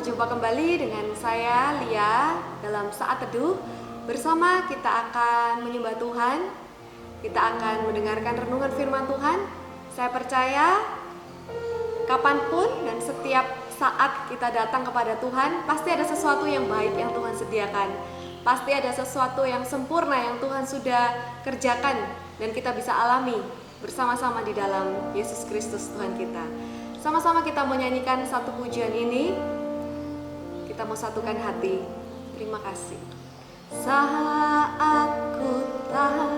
berjumpa kembali dengan saya Lia dalam saat teduh. Bersama kita akan menyembah Tuhan. Kita akan mendengarkan renungan firman Tuhan. Saya percaya kapanpun dan setiap saat kita datang kepada Tuhan, pasti ada sesuatu yang baik yang Tuhan sediakan. Pasti ada sesuatu yang sempurna yang Tuhan sudah kerjakan dan kita bisa alami bersama-sama di dalam Yesus Kristus Tuhan kita. Sama-sama kita menyanyikan satu pujian ini. Kita mau satukan hati. Terima kasih. Saat ku tak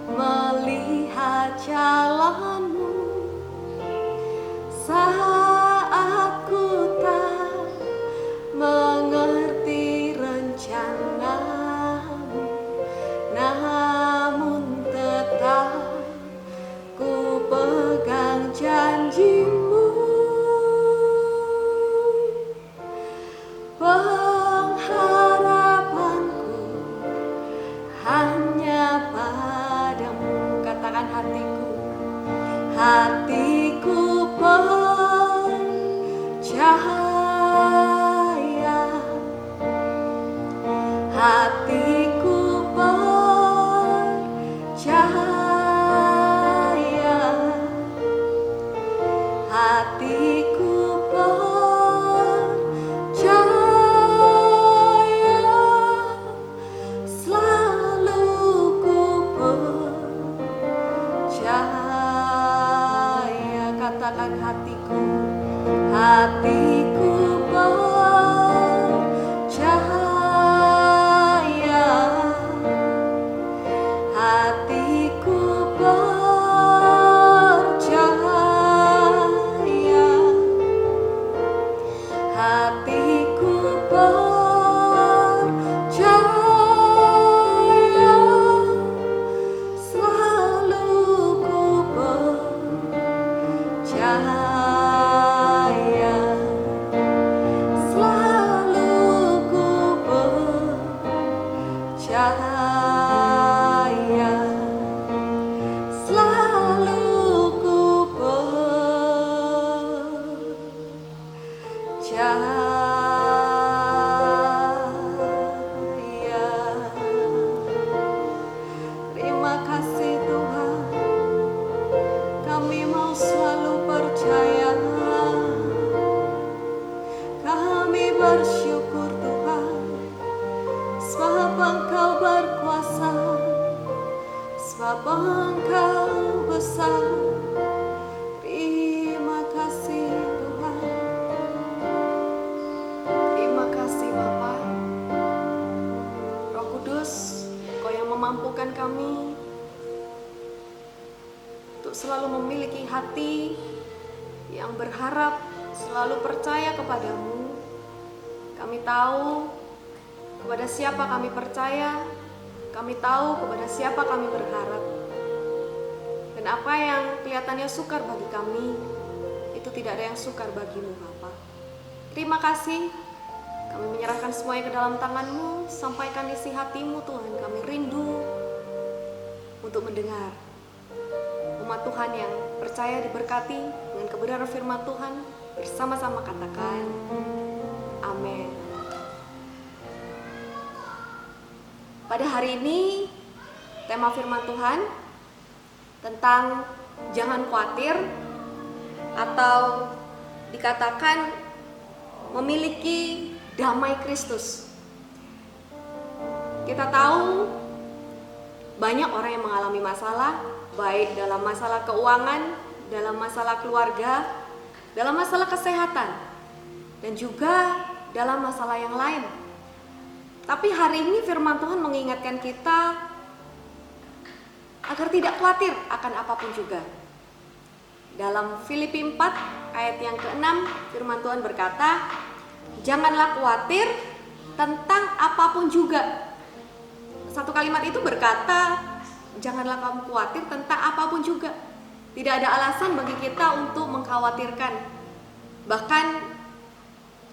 melihat jalanmu, saat ku tak mengerti rencanamu, namun tetap ku pegang janjimu. Pengharapanku hanya padamu. Katakan hatiku, hatiku percaya, hatiku percaya, hatiku katakan hatiku, hatiku percaya, hatiku percaya, hatiku percaya, selalu ku percaya, selalu ku percaya, selalu ku percaya. Terima kasih Tuhan, kami mau selalu percaya. Kami bersyukur Tuhan, sebab Engkau berkuasa, sebab Engkau besar. Terima kasih Tuhan. Terima kasih Bapa. Roh Kudus, Engkau yang memampukan kami untuk selalu memiliki hati yang berharap, selalu percaya kepadamu. Kami tahu kepada siapa kami percaya, kami tahu kepada siapa kami berharap. Dan apa yang kelihatannya sukar bagi kami, itu tidak ada yang sukar bagimu Bapa. Terima kasih, kami menyerahkan semuanya ke dalam tangan-Mu. Sampaikan isi hati-Mu Tuhan, kami rindu untuk mendengar. Umat Tuhan yang percaya diberkati dengan kebenaran firman Tuhan, bersama-sama katakan amin. Pada hari ini tema firman Tuhan tentang jangan khawatir, atau dikatakan memiliki damai Kristus. Kita tahu banyak orang yang mengalami masalah, baik dalam masalah keuangan, dalam masalah keluarga, dalam masalah kesehatan, dan juga dalam masalah yang lain. Tapi hari ini firman Tuhan mengingatkan kita agar tidak khawatir akan apapun juga. Dalam Filipi 4 ayat yang ke-6, firman Tuhan berkata, janganlah khawatir tentang apapun juga. Satu kalimat itu berkata, janganlah kamu khawatir tentang apapun juga. Tidak ada alasan bagi kita untuk mengkhawatirkan, bahkan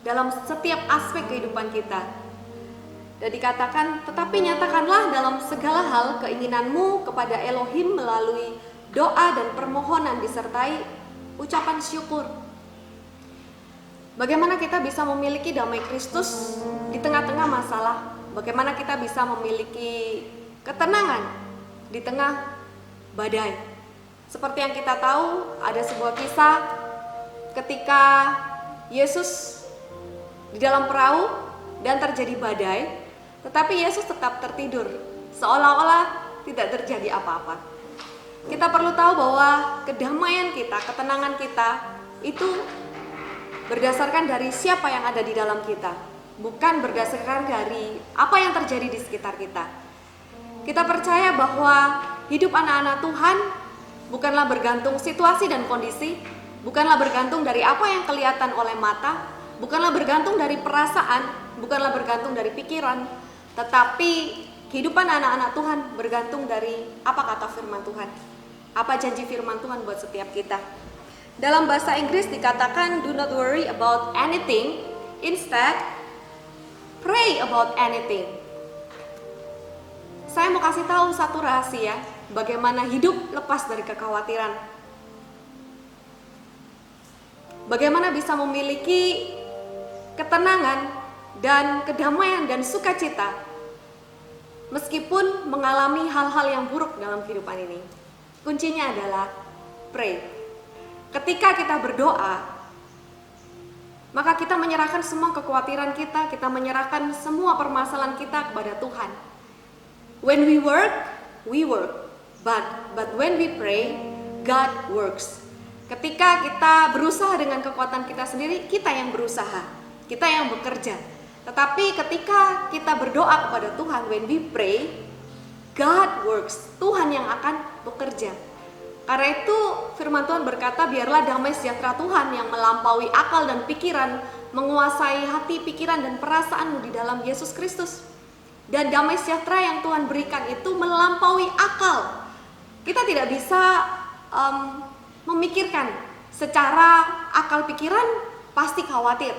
dalam setiap aspek kehidupan kita. Dan dikatakan, tetapi nyatakanlah dalam segala hal keinginanmu kepada Elohim melalui doa dan permohonan disertai ucapan syukur. Bagaimana kita bisa memiliki damai Kristus di tengah-tengah masalah? Bagaimana kita bisa memiliki ketenangan di tengah badai? Seperti yang kita tahu, ada sebuah kisah ketika Yesus di dalam perahu dan terjadi badai, tetapi Yesus tetap tertidur, seolah-olah tidak terjadi apa-apa. Kita perlu tahu bahwa kedamaian kita, ketenangan kita itu berdasarkan dari siapa yang ada di dalam kita, bukan berdasarkan dari apa yang terjadi di sekitar kita. Kita percaya bahwa hidup anak-anak Tuhan bukanlah bergantung situasi dan kondisi, bukanlah bergantung dari apa yang kelihatan oleh mata, bukanlah bergantung dari perasaan, bukanlah bergantung dari pikiran, tetapi kehidupan anak-anak Tuhan bergantung dari apa kata firman Tuhan, apa janji firman Tuhan buat setiap kita. Dalam bahasa Inggris dikatakan do not worry about anything, instead pray about anything. Saya mau kasih tahu satu rahasia bagaimana hidup lepas dari kekhawatiran. Bagaimana bisa memiliki ketenangan dan kedamaian dan sukacita meskipun mengalami hal-hal yang buruk dalam kehidupan ini. Kuncinya adalah pray. Ketika kita berdoa, maka kita menyerahkan semua kekhawatiran kita, kita menyerahkan semua permasalahan kita kepada Tuhan. When we work, but when we pray, God works. Ketika kita berusaha dengan kekuatan kita sendiri, kita yang berusaha, kita yang bekerja. Tetapi ketika kita berdoa kepada Tuhan, when we pray, God works. Tuhan yang akan bekerja. Karena itu firman Tuhan berkata, biarlah damai sejahtera Tuhan yang melampaui akal dan pikiran menguasai hati, pikiran, dan perasaanmu di dalam Yesus Kristus. Dan damai sejahtera yang Tuhan berikan itu melampaui akal. Kita tidak bisa memikirkan secara akal pikiran, pasti khawatir.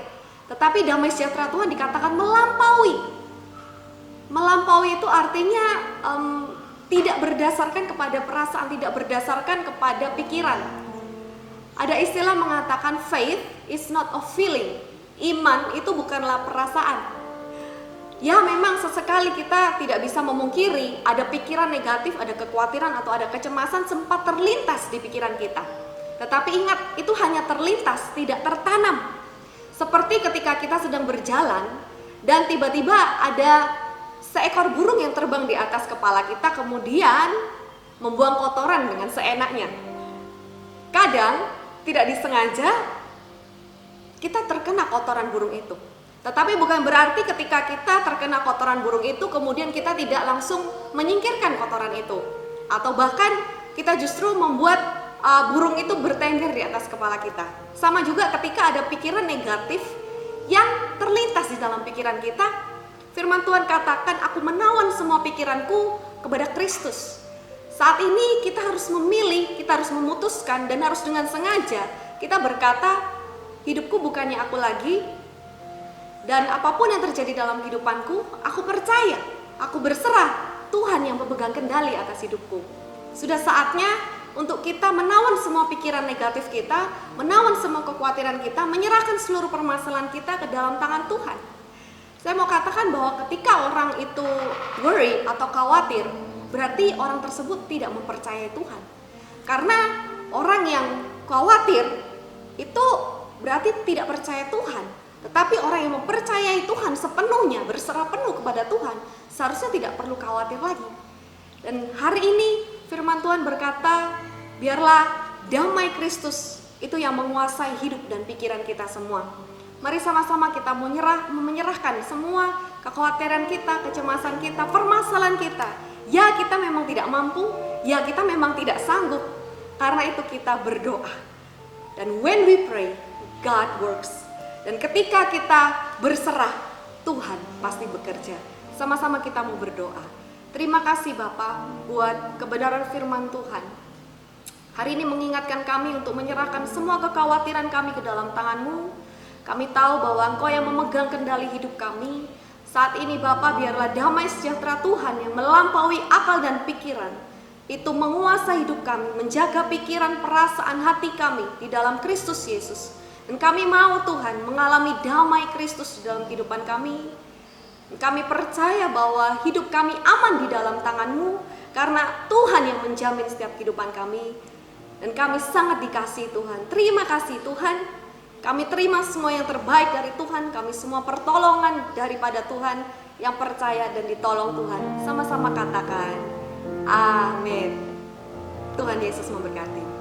Tetapi damai sejahtera Tuhan dikatakan melampaui. Melampaui itu artinya tidak berdasarkan kepada perasaan, tidak berdasarkan kepada pikiran. Ada istilah mengatakan faith is not a feeling. Iman itu bukanlah perasaan. Ya, memang sesekali kita tidak bisa memungkiri ada pikiran negatif, ada kekhawatiran atau ada kecemasan sempat terlintas di pikiran kita. Tetapi ingat, itu hanya terlintas, tidak tertanam. Seperti ketika kita sedang berjalan dan tiba-tiba ada seekor burung yang terbang di atas kepala kita kemudian membuang kotoran dengan seenaknya. Kadang tidak disengaja kita terkena kotoran burung itu. Tetapi bukan berarti ketika kita terkena kotoran burung itu kemudian kita tidak langsung menyingkirkan kotoran itu. Atau bahkan kita justru membuat burung itu bertengger di atas kepala kita. Sama juga ketika ada pikiran negatif yang terlintas di dalam pikiran kita, firman Tuhan katakan, aku menawan semua pikiranku kepada Kristus. Saat ini kita harus memilih, kita harus memutuskan dan harus dengan sengaja kita berkata, hidupku bukannya aku lagi, dan apapun yang terjadi dalam kehidupanku, aku percaya, aku berserah, Tuhan yang memegang kendali atas hidupku. Sudah saatnya untuk kita menawan semua pikiran negatif kita, menawan semua kekhawatiran kita, menyerahkan seluruh permasalahan kita ke dalam tangan Tuhan. Saya mau katakan bahwa ketika orang itu worry atau khawatir, berarti orang tersebut tidak mempercayai Tuhan. Karena orang yang khawatir itu berarti tidak percaya Tuhan. Tetapi orang yang mempercayai Tuhan sepenuhnya, berserah penuh kepada Tuhan, seharusnya tidak perlu khawatir lagi. Dan hari ini firman Tuhan berkata, biarlah damai Kristus itu yang menguasai hidup dan pikiran kita semua. Mari sama-sama kita menyerahkan semua kekhawatiran kita, kecemasan kita, permasalahan kita. Ya, kita memang tidak mampu, ya kita memang tidak sanggup. Karena itu kita berdoa. Dan when we pray, God works. Dan ketika kita berserah, Tuhan pasti bekerja. Sama-sama kita mau berdoa. Terima kasih Bapak buat kebenaran firman Tuhan. Hari ini mengingatkan kami untuk menyerahkan semua kekhawatiran kami ke dalam tangan-Mu. Kami tahu bahwa Engkau yang memegang kendali hidup kami. Saat ini Bapa, biarlah damai sejahtera Tuhan yang melampaui akal dan pikiran itu menguasai hidup kami, menjaga pikiran, perasaan, hati kami di dalam Kristus Yesus. Dan kami mau Tuhan mengalami damai Kristus di dalam kehidupan kami. Kami percaya bahwa hidup kami aman di dalam tangan-Mu, karena Tuhan yang menjamin setiap kehidupan kami. Dan kami sangat dikasihi Tuhan. Terima kasih Tuhan. Kami terima semua yang terbaik dari Tuhan. Kami semua pertolongan daripada Tuhan, yang percaya dan ditolong Tuhan. Sama-sama katakan, amin. Tuhan Yesus memberkati.